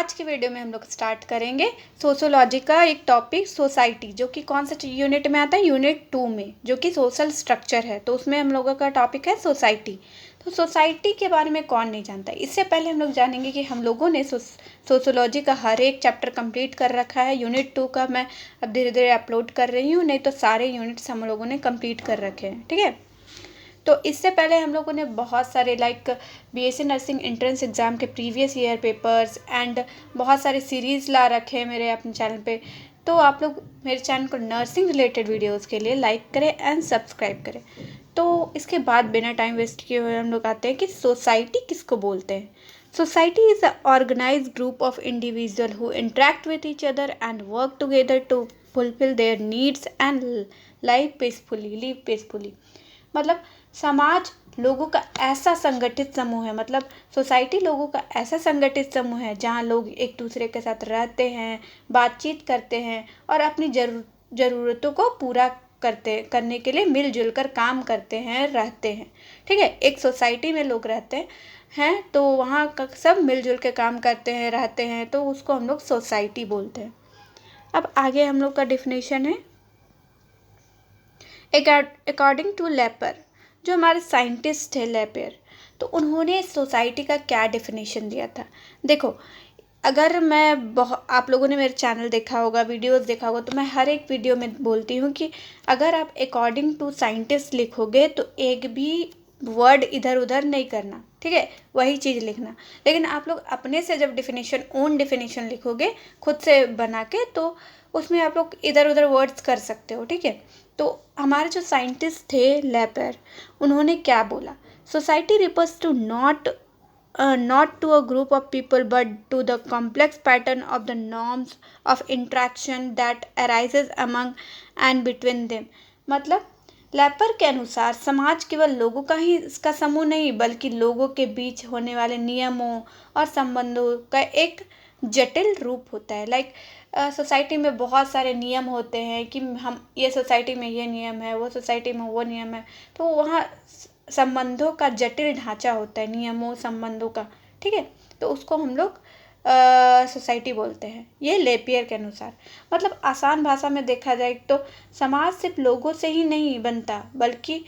आज की वीडियो में हम लोग स्टार्ट करेंगे सोशोलॉजी का एक टॉपिक सोसाइटी, जो कि कौन सा यूनिट में आता है, यूनिट 2 में, जो कि सोशल स्ट्रक्चर है। तो उसमें हम लोगों का टॉपिक है सोसाइटी। तो सोसाइटी के बारे में कौन नहीं जानता। इससे पहले हम लोग जानेंगे कि हम लोगों ने सोशोलॉजी का हर एक चैप्टर कंप्लीट कर रखा है। यूनिट 2 का मैं अब धीरे धीरे अपलोड कर रही हूँ, नहीं तो सारे यूनिट्स हम लोगों ने कंप्लीट कर रखे हैं। ठीक है, तो इससे पहले हम लोगों ने बहुत सारे बीएससी नर्सिंग एंट्रेंस एग्ज़ाम के प्रीवियस ईयर पेपर्स एंड बहुत सारे सीरीज़ ला रखे हैं मेरे अपने चैनल पे। तो आप लोग मेरे चैनल को नर्सिंग रिलेटेड वीडियोस के लिए लाइक करें एंड सब्सक्राइब करें। तो इसके बाद बिना टाइम वेस्ट किए हुए हम लोग आते हैं कि सोसाइटी किसको बोलते हैं। Society is a organised group of individual who interact with each other and work together to fulfil their needs and live peacefully. मतलब समाज लोगों का ऐसा संगठित समूह है, मतलब सोसाइटी लोगों का ऐसा संगठित समूह है जहाँ लोग एक दूसरे के साथ रहते हैं, बातचीत करते हैं और अपनी ज़रूरतों को पूरा करने के लिए मिलजुल कर काम करते हैं, रहते हैं। ठीक है, एक सोसाइटी में लोग रहते हैं तो वहाँ का सब मिलजुल के काम करते हैं, रहते हैं, तो उसको हम लोग सोसाइटी बोलते हैं। अब आगे हम लोग का डिफिनेशन है अकॉर्डिंग टू लेपर, जो हमारे साइंटिस्ट थे लेपर, तो उन्होंने सोसाइटी का क्या डेफिनेशन दिया था। देखो, अगर आप लोगों ने मेरे चैनल देखा होगा, वीडियोस देखा होगा, तो मैं हर एक वीडियो में बोलती हूँ कि अगर आप अकॉर्डिंग टू साइंटिस्ट लिखोगे तो एक भी वर्ड इधर उधर नहीं करना, ठीक है, वही चीज़ लिखना। लेकिन आप लोग अपने से जब ओन डेफिनेशन लिखोगे खुद से बना के, तो उसमें आप लोग इधर उधर वर्ड्स कर सकते हो। ठीक है, तो हमारे जो साइंटिस्ट थे लेपर, उन्होंने क्या बोला, society refers to not to a group of people but to the complex pattern of the norms of interaction that arises among and between them। मतलब लेपर के अनुसार समाज केवल लोगों का ही इसका समूह नहीं, बल्कि लोगों के बीच होने वाले नियमों और संबंधों का एक जटिल रूप होता है। सोसाइटी में बहुत सारे नियम होते हैं कि हम ये सोसाइटी में ये नियम है, वो सोसाइटी में वो नियम है, तो वहाँ संबंधों का जटिल ढांचा होता है, नियमों संबंधों का। ठीक है, तो उसको हम लोग सोसाइटी बोलते हैं, ये लेपियर के अनुसार। मतलब आसान भाषा में देखा जाए तो समाज सिर्फ लोगों से ही नहीं बनता, बल्कि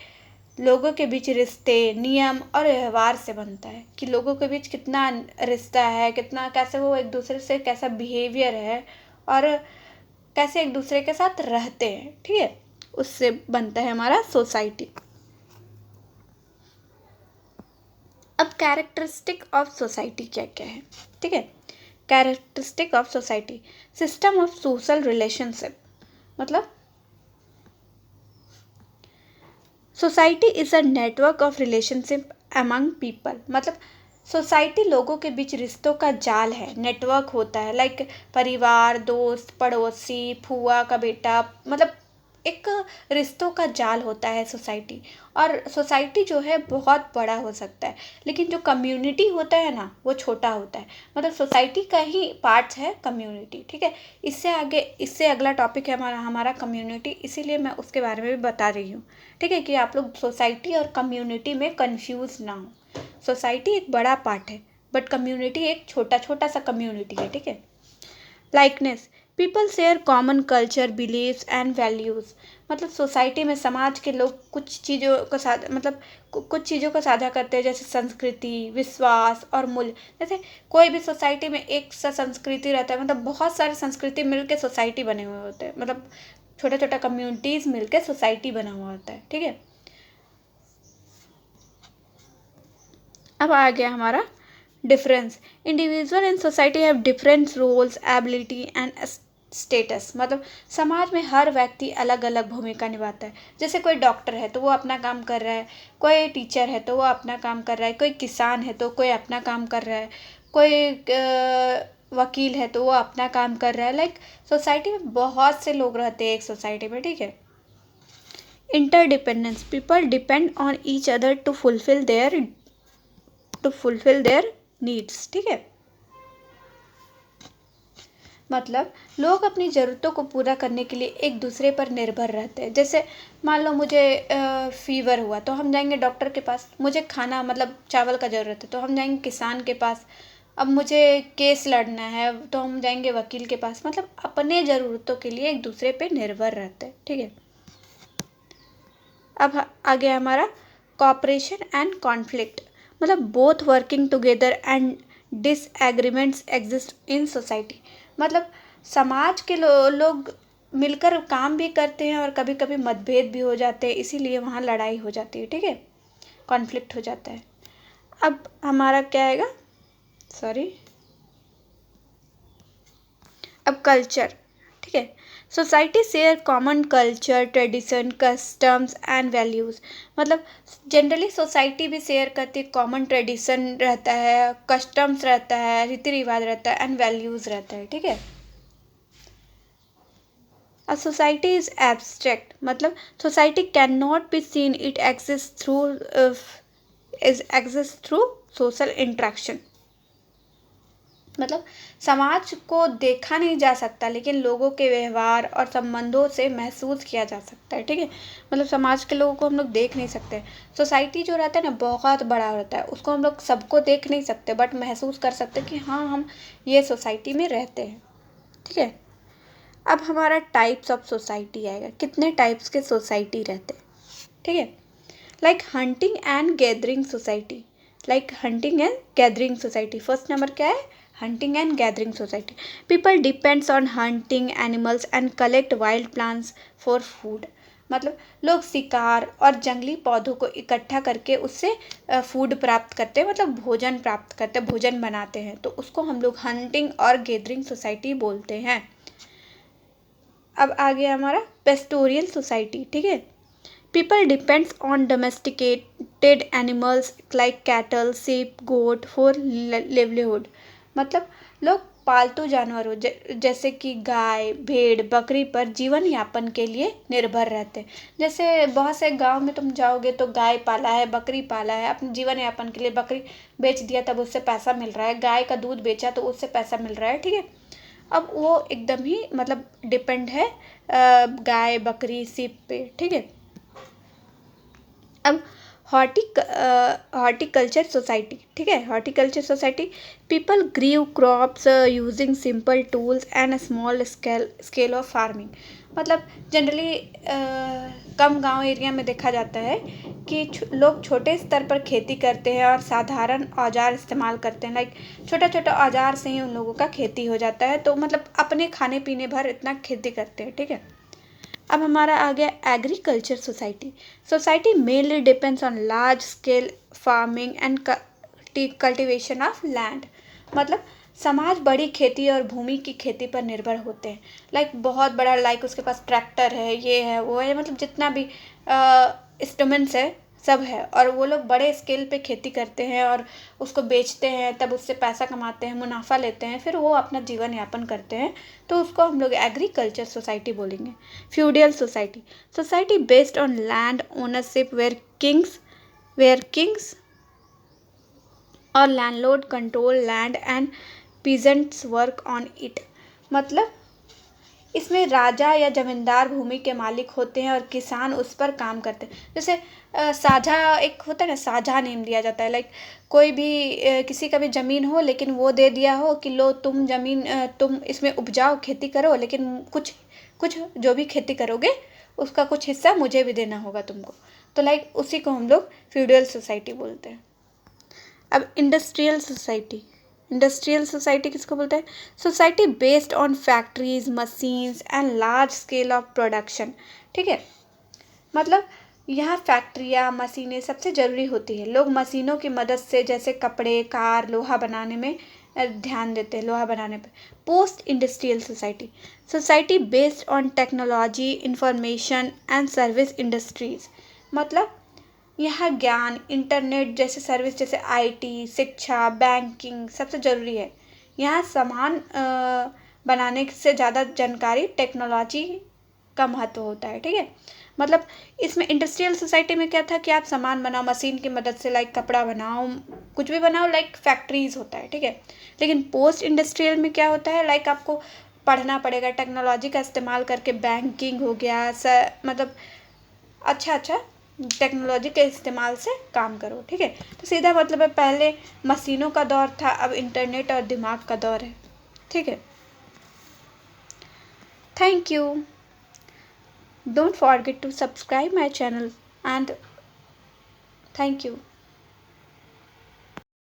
लोगों के बीच रिश्ते, नियम और व्यवहार से बनता है, कि लोगों के बीच कितना रिश्ता है, कितना कैसे वो एक दूसरे से कैसा बिहेवियर है और कैसे एक दूसरे के साथ रहते हैं। ठीक है, उससे बनता है हमारा सोसाइटी। अब कैरेक्टरिस्टिक ऑफ सोसाइटी क्या क्या है। ठीक है, characteristic of society, system of social relationship, मतलब society is a network of relationship among people. मतलब सोसाइटी लोगों के बीच रिश्तों का जाल है, नेटवर्क होता है, परिवार, दोस्त, पड़ोसी, फुआ का बेटा, मतलब एक रिश्तों का जाल होता है सोसाइटी। और सोसाइटी जो है बहुत बड़ा हो सकता है, लेकिन जो कम्युनिटी होता है ना, वो छोटा होता है। मतलब सोसाइटी का ही पार्ट्स है कम्युनिटी। ठीक है, इससे अगला टॉपिक है हमारा कम्युनिटी, इसीलिए मैं उसके बारे में भी बता रही हूँ। ठीक है, कि आप लोग सोसाइटी और कम्युनिटी में कंफ्यूज ना हो। सोसाइटी एक बड़ा पार्ट है, बट कम्युनिटी एक छोटा छोटा सा कम्युनिटी है। ठीक है, likeness, people share common culture, beliefs and values. मतलब सोसाइटी में समाज के लोग कुछ चीज़ों को साझा करते हैं, जैसे संस्कृति, विश्वास और मूल्य। जैसे कोई भी सोसाइटी में एक सा संस्कृति रहता है, मतलब बहुत सारे संस्कृति मिलके सोसाइटी बने हुए होते हैं, मतलब छोटा छोटा कम्युनिटीज़ मिलके सोसाइटी बना हुआ होता है। ठीक है, अब आ गया हमारा difference. Individual in society have different roles, ability and status. मतलब समाज में हर व्यक्ति अलग अलग भूमिका निभाता है। जैसे कोई डॉक्टर है तो वो अपना काम कर रहा है, कोई टीचर है तो वो अपना काम कर रहा है, कोई किसान है तो कोई अपना काम कर रहा है, कोई वकील है तो वो अपना काम कर रहा है। सोसाइटी में बहुत से लोग रहते हैं एक सोसाइटी में। ठीक है, interdependence, people depend on each other to fulfil their needs. ठीक है, मतलब लोग अपनी ज़रूरतों को पूरा करने के लिए एक दूसरे पर निर्भर रहते हैं। जैसे मान लो मुझे फीवर हुआ तो हम जाएंगे डॉक्टर के पास, मुझे खाना मतलब चावल का ज़रूरत है तो हम जाएंगे किसान के पास, अब मुझे केस लड़ना है तो हम जाएंगे वकील के पास, मतलब अपने ज़रूरतों के लिए एक दूसरे पे निर्भर रहते हैं, ठीक है। अब आ गया हमारा कॉपरेशन एंड कॉन्फ्लिक्ट, मतलब both working together and disagreements exist in society. मतलब समाज के लोग मिलकर काम भी करते हैं और कभी कभी मतभेद भी हो जाते हैं, इसीलिए वहाँ लड़ाई हो जाती है, ठीक है, कॉन्फ्लिक्ट हो जाता है। अब हमारा क्या आएगा, सॉरी, अब कल्चर, ठीक है। Society share common culture, tradition, customs and values. मतलब जनरली सोसाइटी भी शेयर करती है, कॉमन ट्रेडिशन रहता है, कस्टम्स रहता है, रीति रिवाज रहता है एंड वैल्यूज़ रहता है, ठीक है। A society is abstract, मतलब society cannot be seen, it exists through social interaction। मतलब समाज को देखा नहीं जा सकता लेकिन लोगों के व्यवहार और संबंधों से महसूस किया जा सकता है, ठीक है। मतलब समाज के लोगों को हम लोग देख नहीं सकते, सोसाइटी जो रहता है ना बहुत बड़ा रहता है, उसको हम लोग सबको देख नहीं सकते बट महसूस कर सकते कि हाँ हम ये सोसाइटी में रहते हैं, ठीक है। अब हमारा टाइप्स ऑफ सोसाइटी आएगा, कितने टाइप्स के सोसाइटी रहते हैं, ठीक है। Like hunting and gathering society, first number क्या है, hunting and gathering society. People depends on hunting animals and collect wild plants for food. मतलब लोग शिकार और जंगली पौधों को इकट्ठा करके उससे फूड प्राप्त करते हैं, मतलब भोजन प्राप्त करते हैं, भोजन बनाते हैं, तो उसको हम लोग हंटिंग और गैदरिंग सोसाइटी बोलते हैं। अब आ गया हमारा पेस्टोरियल सोसाइटी, ठीक है। People depends on domesticated animals like cattle, sheep, goat for livelihood. मतलब लोग पालतू जानवरों जैसे कि गाय, भेड़, बकरी पर जीवन यापन के लिए निर्भर रहते हैं। जैसे बहुत से गांव में तुम जाओगे तो गाय पाला है, बकरी पाला है, अपने जीवन यापन के लिए बकरी बेच दिया तब उससे पैसा मिल रहा है, गाय का दूध बेचा तो उससे पैसा मिल रहा है, ठीक है। अब वो एकदम ही मतलब डिपेंड है गाय, बकरी, सीप पे, ठीक है। अब हॉर्टिकल्चर सोसाइटी, ठीक है। Horticulture society, people grow crops using simple tools and small scale of farming. मतलब जनरली कम गांव एरिया में देखा जाता है कि लोग छोटे स्तर पर खेती करते हैं और साधारण औजार इस्तेमाल करते हैं, लाइक छोटा छोटा औजार से ही उन लोगों का खेती हो जाता है, तो मतलब अपने खाने पीने भर इतना खेती करते हैं, ठीक है। अब हमारा आ गया agriculture society. Society mainly depends on large scale farming and cultivation of land. मतलब समाज बड़ी खेती और भूमि की खेती पर निर्भर होते हैं, लाइक बहुत बड़ा, लाइक उसके पास ट्रैक्टर है, ये है, वो है, मतलब जितना भी इंस्ट्रूमेंट्स है सब है, और वो लोग बड़े स्केल पे खेती करते हैं और उसको बेचते हैं, तब उससे पैसा कमाते हैं, मुनाफा लेते हैं, फिर वो अपना जीवन यापन करते हैं, तो उसको हम लोग एग्रीकल्चर सोसाइटी बोलेंगे। Feudal society, society based on land ownership where kings और landlord control land and peasants work on it. मतलब इसमें राजा या जमींदार भूमि के मालिक होते हैं और किसान उस पर काम करते हैं। जैसे साझा एक होता है ना, साझा नेम दिया जाता है, लाइक कोई भी किसी का भी ज़मीन हो लेकिन वो दे दिया हो कि लो तुम ज़मीन तुम इसमें उपजाओ, खेती करो, लेकिन कुछ कुछ जो भी खेती करोगे उसका कुछ हिस्सा मुझे भी देना होगा तुमको, तो लाइक उसी को हम लोग फ्यूडल सोसाइटी बोलते हैं। अब इंडस्ट्रियल सोसाइटी किसको बोलते हैं, society based on factories, machines and large scale of production, ठीक है। मतलब यहाँ फैक्ट्रियाँ, मशीनें सबसे ज़रूरी होती है, लोग मशीनों की मदद से जैसे कपड़े, कार, लोहा बनाने में ध्यान देते हैं, लोहा बनाने पर। Post industrial society, society based on technology, information and service industries. मतलब यहाँ ज्ञान, इंटरनेट जैसे सर्विस, जैसे आईटी, शिक्षा, बैंकिंग सबसे ज़रूरी है। यहाँ सामान बनाने से ज़्यादा जानकारी, टेक्नोलॉजी का महत्व होता है, ठीक है। मतलब इसमें इंडस्ट्रियल सोसाइटी में क्या था कि आप सामान बनाओ मशीन की मदद से, लाइक कपड़ा बनाओ, कुछ भी बनाओ, लाइक फैक्ट्रीज होता है, ठीक है। लेकिन पोस्ट इंडस्ट्रियल में क्या होता है, लाइक आपको पढ़ना पड़ेगा, टेक्नोलॉजी का इस्तेमाल करके बैंकिंग हो गया, मतलब अच्छा टेक्नोलॉजी के इस्तेमाल से काम करो, ठीक है। तो सीधा मतलब है पहले मशीनों का दौर था, अब इंटरनेट और दिमाग का दौर है, ठीक है। Thank you. Don't forget to subscribe my channel and thank you.